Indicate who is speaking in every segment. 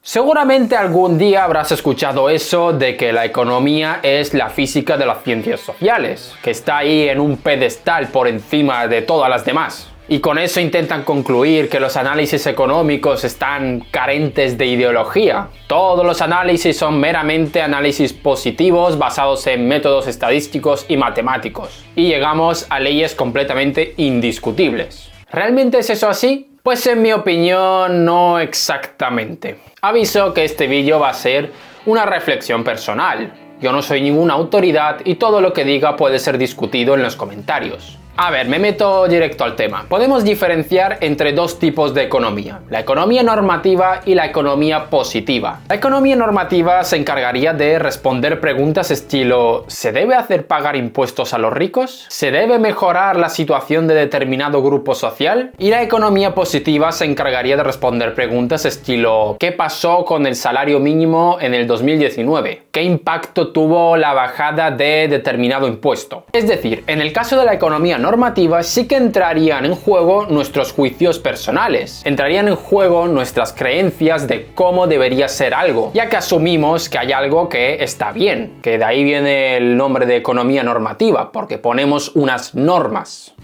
Speaker 1: Seguramente algún día habrás escuchado eso de que la economía es la física de las ciencias sociales, que está ahí en un pedestal por encima de todas las demás. Y con eso intentan concluir que los análisis económicos están carentes de ideología. Todos los análisis son meramente análisis positivos basados en métodos estadísticos y matemáticos. Y llegamos a leyes completamente indiscutibles. ¿Realmente es eso así? Pues en mi opinión no exactamente. Aviso que este vídeo va a ser una reflexión personal. Yo no soy ninguna autoridad y todo lo que diga puede ser discutido en los comentarios. A ver, me meto directo al tema. Podemos diferenciar entre dos tipos de economía, la economía normativa y la economía positiva. La economía normativa se encargaría de responder preguntas estilo ¿se debe hacer pagar impuestos a los ricos? ¿Se debe mejorar la situación de determinado grupo social? Y la economía positiva se encargaría de responder preguntas estilo ¿qué pasó con el salario mínimo en el 2019? ¿Qué impacto tuvo la bajada de determinado impuesto? Es decir, en el caso de la economía normativa sí que entrarían en juego nuestros juicios personales, entrarían en juego nuestras creencias de cómo debería ser algo, ya que asumimos que hay algo que está bien, que de ahí viene el nombre de economía normativa, porque ponemos unas normas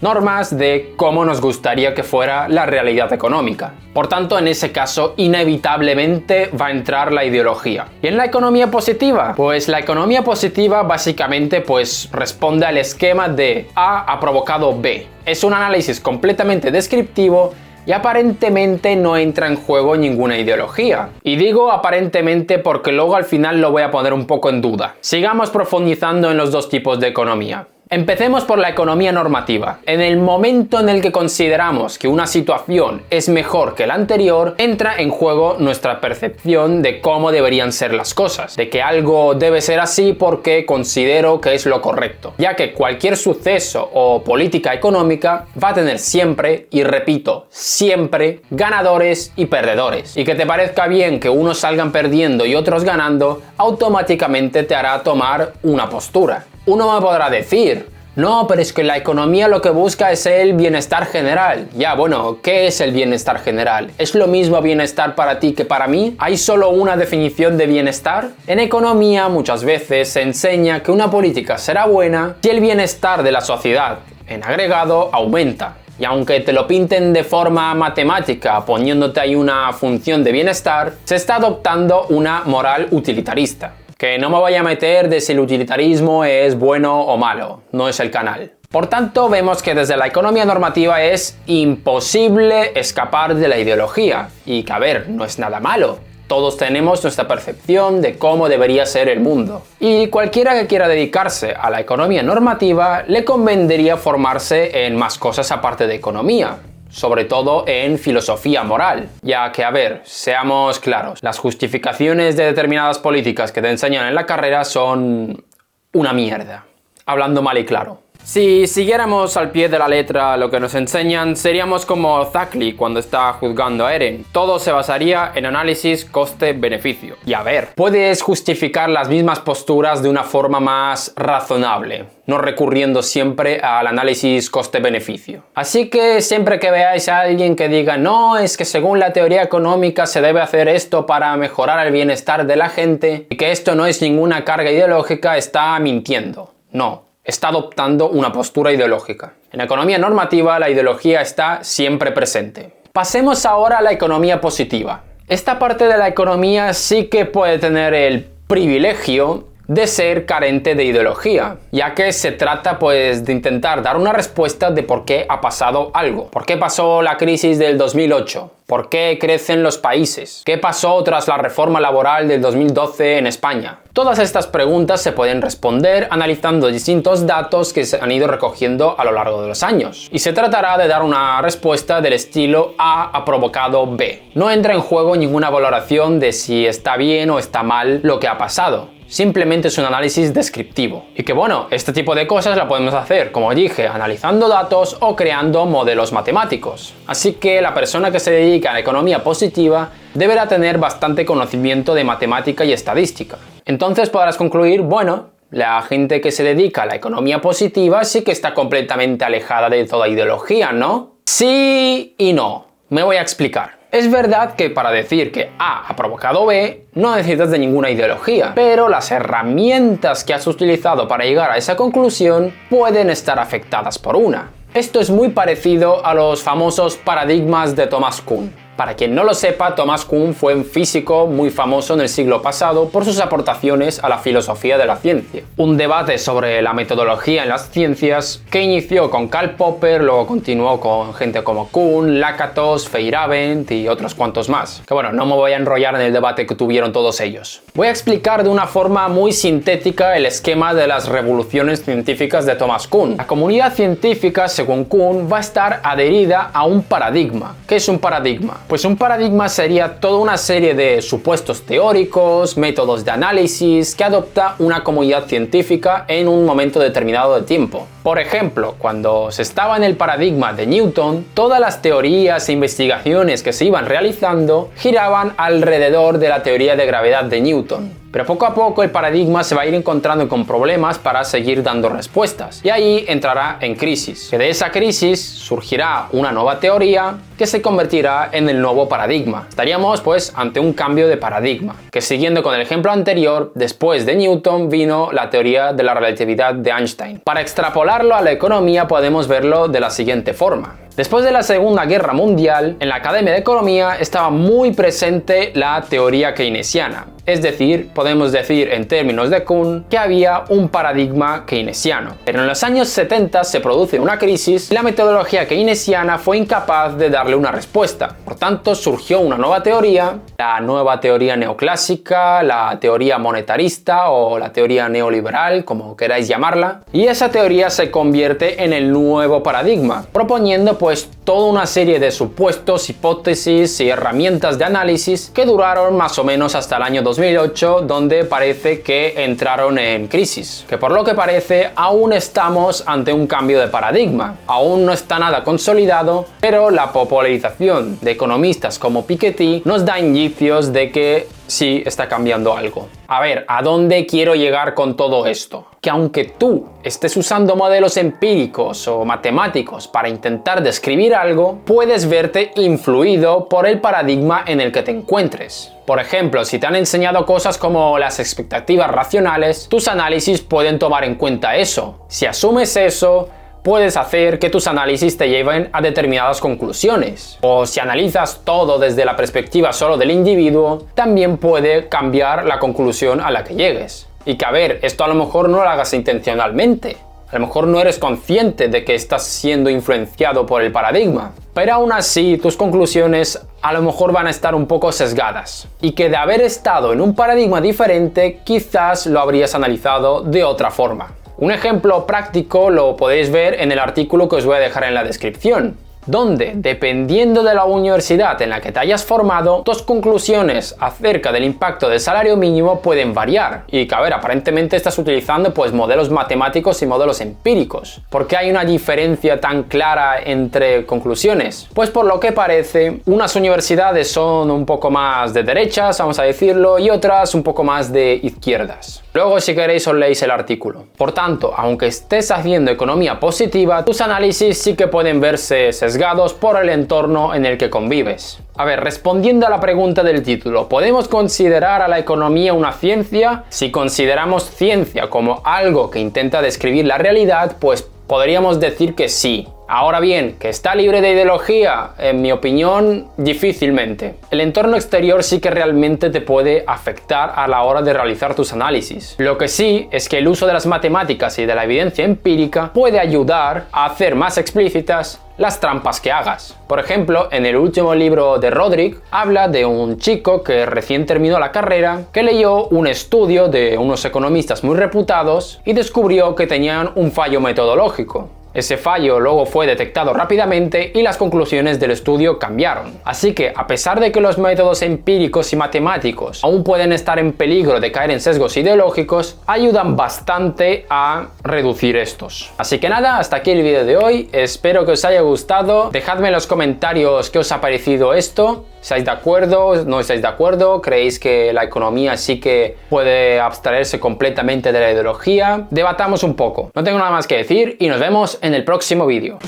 Speaker 1: de cómo nos gustaría que fuera la realidad económica. Por tanto, en ese caso, inevitablemente va a entrar la ideología. ¿Y en la economía positiva? Pues la economía positiva básicamente responde al esquema de A ha provocado B. Es un análisis completamente descriptivo y aparentemente no entra en juego ninguna ideología. Y digo aparentemente porque luego al final lo voy a poner un poco en duda. Sigamos profundizando en los dos tipos de economía. Empecemos por la economía normativa. En el momento en el que consideramos que una situación es mejor que la anterior, entra en juego nuestra percepción de cómo deberían ser las cosas, de que algo debe ser así porque considero que es lo correcto, ya que cualquier suceso o política económica va a tener siempre, y repito, siempre, ganadores y perdedores. Y que te parezca bien que unos salgan perdiendo y otros ganando, automáticamente te hará tomar una postura. Uno me podrá decir, no, pero es que la economía lo que busca es el bienestar general. Ya, bueno, ¿qué es el bienestar general? ¿Es lo mismo bienestar para ti que para mí? ¿Hay solo una definición de bienestar? En economía muchas veces se enseña que una política será buena si el bienestar de la sociedad en agregado aumenta. Y aunque te lo pinten de forma matemática, poniéndote ahí una función de bienestar, se está adoptando una moral utilitarista. Que no me vaya a meter de si el utilitarismo es bueno o malo, no es el canal. Por tanto, vemos que desde la economía normativa es imposible escapar de la ideología. Y que, a ver, no es nada malo. Todos tenemos nuestra percepción de cómo debería ser el mundo. Y cualquiera que quiera dedicarse a la economía normativa le convendría formarse en más cosas aparte de economía. Sobre todo en filosofía moral, ya que, a ver, seamos claros, las justificaciones de determinadas políticas que te enseñan en la carrera son una mierda, hablando mal y claro. Si siguiéramos al pie de la letra lo que nos enseñan, seríamos como Zuckley cuando está juzgando a Eren. Todo se basaría en análisis coste-beneficio. Y a ver, puedes justificar las mismas posturas de una forma más razonable, no recurriendo siempre al análisis coste-beneficio. Así que siempre que veáis a alguien que diga no, es que según la teoría económica se debe hacer esto para mejorar el bienestar de la gente y que esto no es ninguna carga ideológica, está mintiendo. No. Está adoptando una postura ideológica. En la economía normativa la ideología está siempre presente. Pasemos ahora a la economía positiva. Esta parte de la economía sí que puede tener el privilegio de ser carente de ideología, ya que se trata de intentar dar una respuesta de por qué ha pasado algo. ¿Por qué pasó la crisis del 2008? ¿Por qué crecen los países? ¿Qué pasó tras la reforma laboral del 2012 en España? Todas estas preguntas se pueden responder analizando distintos datos que se han ido recogiendo a lo largo de los años. Y se tratará de dar una respuesta del estilo A ha provocado B. No entra en juego ninguna valoración de si está bien o está mal lo que ha pasado. Simplemente es un análisis descriptivo. Y que bueno, este tipo de cosas la podemos hacer, como dije, analizando datos o creando modelos matemáticos. Así que la persona que se dedica a la economía positiva deberá tener bastante conocimiento de matemática y estadística. Entonces podrás concluir, bueno, la gente que se dedica a la economía positiva sí que está completamente alejada de toda ideología, ¿no? Sí y no. Me voy a explicar. Es verdad que para decir que A ha provocado B, no necesitas de ninguna ideología, pero las herramientas que has utilizado para llegar a esa conclusión pueden estar afectadas por una. Esto es muy parecido a los famosos paradigmas de Thomas Kuhn. Para quien no lo sepa, Thomas Kuhn fue un físico muy famoso en el siglo pasado por sus aportaciones a la filosofía de la ciencia. Un debate sobre la metodología en las ciencias que inició con Karl Popper, luego continuó con gente como Kuhn, Lakatos, Feyerabend y otros cuantos más. Que bueno, no me voy a enrollar en el debate que tuvieron todos ellos. Voy a explicar de una forma muy sintética el esquema de las revoluciones científicas de Thomas Kuhn. La comunidad científica, según Kuhn, va a estar adherida a un paradigma. ¿Qué es un paradigma? Pues un paradigma sería toda una serie de supuestos teóricos, métodos de análisis que adopta una comunidad científica en un momento determinado de tiempo. Por ejemplo, cuando se estaba en el paradigma de Newton, todas las teorías e investigaciones que se iban realizando giraban alrededor de la teoría de gravedad de Newton. Pero poco a poco el paradigma se va a ir encontrando con problemas para seguir dando respuestas, y ahí entrará en crisis. Que de esa crisis surgirá una nueva teoría que se convertirá en el nuevo paradigma. Estaríamos pues ante un cambio de paradigma, que siguiendo con el ejemplo anterior, después de Newton vino la teoría de la relatividad de Einstein. Para extrapolarlo a la economía podemos verlo de la siguiente forma. Después de la Segunda Guerra Mundial, en la Academia de Economía estaba muy presente la teoría keynesiana. Es decir, podemos decir en términos de Kuhn que había un paradigma keynesiano. Pero en los años 70 se produce una crisis y la metodología keynesiana fue incapaz de darle una respuesta. Por tanto, surgió una nueva teoría, la nueva teoría neoclásica, la teoría monetarista o la teoría neoliberal, como queráis llamarla. Y esa teoría se convierte en el nuevo paradigma, proponiendo pues toda una serie de supuestos, hipótesis y herramientas de análisis que duraron más o menos hasta el año 2008, donde parece que entraron en crisis. Que por lo que parece aún estamos ante un cambio de paradigma. Aún no está nada consolidado, pero la popularización de economistas como Piketty nos da indicios de que sí está cambiando algo. A ver, ¿a dónde quiero llegar con todo esto? Que aunque tú estés usando modelos empíricos o matemáticos para intentar describir algo, puedes verte influido por el paradigma en el que te encuentres. Por ejemplo, si te han enseñado cosas como las expectativas racionales, tus análisis pueden tomar en cuenta eso. Si asumes eso, puedes hacer que tus análisis te lleven a determinadas conclusiones. O si analizas todo desde la perspectiva solo del individuo, también puede cambiar la conclusión a la que llegues. Y que a ver, esto a lo mejor no lo hagas intencionalmente. A lo mejor no eres consciente de que estás siendo influenciado por el paradigma. Pero aún así, tus conclusiones a lo mejor van a estar un poco sesgadas. Y que de haber estado en un paradigma diferente, quizás lo habrías analizado de otra forma. Un ejemplo práctico lo podéis ver en el artículo que os voy a dejar en la descripción, donde, dependiendo de la universidad en la que te hayas formado, tus conclusiones acerca del impacto del salario mínimo pueden variar. Y que, a ver, aparentemente estás utilizando pues modelos matemáticos y modelos empíricos. ¿Por qué hay una diferencia tan clara entre conclusiones? Pues por lo que parece, unas universidades son un poco más de derechas, vamos a decirlo, y otras un poco más de izquierdas. Luego, si queréis, os leéis el artículo. Por tanto, aunque estés haciendo economía positiva, tus análisis sí que pueden verse sesgados por el entorno en el que convives. A ver, respondiendo a la pregunta del título, ¿podemos considerar a la economía una ciencia? Si consideramos ciencia como algo que intenta describir la realidad, pues podríamos decir que sí. Ahora bien, ¿que está libre de ideología? En mi opinión, difícilmente. El entorno exterior sí que realmente te puede afectar a la hora de realizar tus análisis. Lo que sí es que el uso de las matemáticas y de la evidencia empírica puede ayudar a hacer más explícitas las trampas que hagas. Por ejemplo, en el último libro de Rodrik habla de un chico que recién terminó la carrera, que leyó un estudio de unos economistas muy reputados y descubrió que tenían un fallo metodológico. Ese fallo luego fue detectado rápidamente y las conclusiones del estudio cambiaron. Así que, a pesar de que los métodos empíricos y matemáticos aún pueden estar en peligro de caer en sesgos ideológicos, ayudan bastante a reducir estos. Así que nada, hasta aquí el vídeo de hoy. Espero que os haya gustado. Dejadme en los comentarios qué os ha parecido esto. ¿Estáis de acuerdo? ¿No estáis de acuerdo? ¿Creéis que la economía sí que puede abstraerse completamente de la ideología? Debatamos un poco. No tengo nada más que decir y nos vemos en el próximo vídeo.